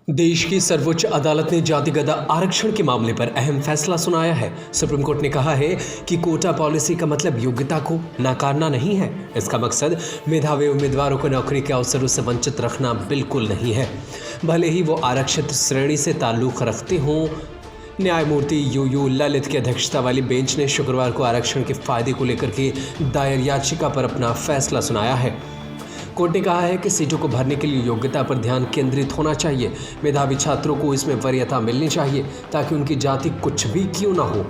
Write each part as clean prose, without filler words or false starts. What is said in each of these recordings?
देश की सर्वोच्च अदालत ने जातिगत आरक्षण के मामले पर अहम फैसला सुनाया है। सुप्रीम कोर्ट ने कहा है कि कोटा पॉलिसी का मतलब योग्यता को नकारना नहीं है। इसका मकसद मेधावी उम्मीदवारों को नौकरी के अवसरों से वंचित रखना बिल्कुल नहीं है, भले ही वो आरक्षित श्रेणी से ताल्लुक रखते हों। न्यायमूर्ति यू ललित की अध्यक्षता वाली बेंच ने शुक्रवार को आरक्षण के फायदे को लेकर के दायर याचिका पर अपना फैसला सुनाया है। कोर्ट ने कहा है कि सीटों को भरने के लिए योग्यता पर ध्यान केंद्रित होना चाहिए। मेधावी छात्रों को इसमें वरीयता मिलनी चाहिए ताकि उनकी जाति कुछ भी क्यों ना हो।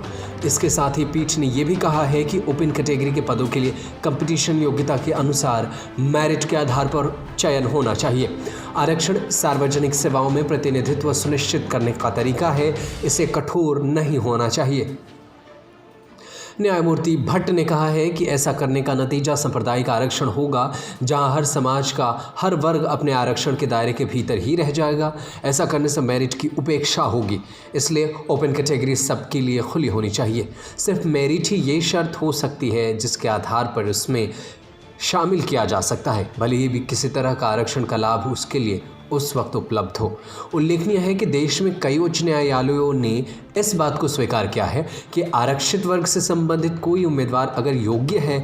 इसके साथ ही पीठ ने यह भी कहा है कि ओपन कैटेगरी के पदों के लिए कंपटीशन योग्यता के अनुसार मेरिट के आधार पर चयन होना चाहिए। आरक्षण सार्वजनिक सेवाओं में प्रतिनिधित्व सुनिश्चित करने का तरीका है, इसे कठोर नहीं होना चाहिए। न्यायमूर्ति भट्ट ने कहा है कि ऐसा करने का नतीजा सांप्रदायिक आरक्षण होगा, जहां हर समाज का हर वर्ग अपने आरक्षण के दायरे के भीतर ही रह जाएगा। ऐसा करने से मेरिट की उपेक्षा होगी, इसलिए ओपन कैटेगरी सबके लिए खुली होनी चाहिए। सिर्फ मेरिट ही ये शर्त हो सकती है जिसके आधार पर उसमें शामिल किया जा सकता है, भले ही भी किसी तरह का आरक्षण का लाभ उसके लिए उस वक्त उपलब्ध हो। उल्लेखनीय है कि देश में कई उच्च न्यायालयों ने इस बात को स्वीकार किया है कि आरक्षित वर्ग से संबंधित कोई उम्मीदवार अगर योग्य है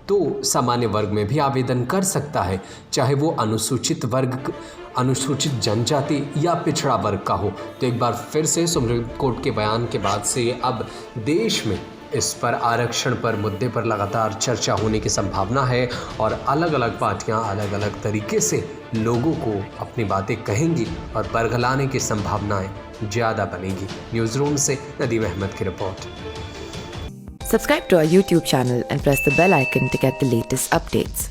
तो सामान्य वर्ग में भी आवेदन कर सकता है, चाहे वो अनुसूचित वर्ग, अनुसूचित जनजाति या पिछड़ा वर्ग का हो। तो एक बार फिर से सुप्रीम कोर्ट के बयान के बाद से अब देश में इस पर आरक्षण पर मुद्दे पर लगातार चर्चा होने की संभावना है और अलग अलग पार्टियां अलग अलग तरीके से लोगों को अपनी बातें कहेंगी और बरगलाने की संभावनाएं ज़्यादा बनेगी। न्यूज़ रूम से नदीम अहमद की report. Subscribe to our YouTube channel and press the bell icon to get the latest updates.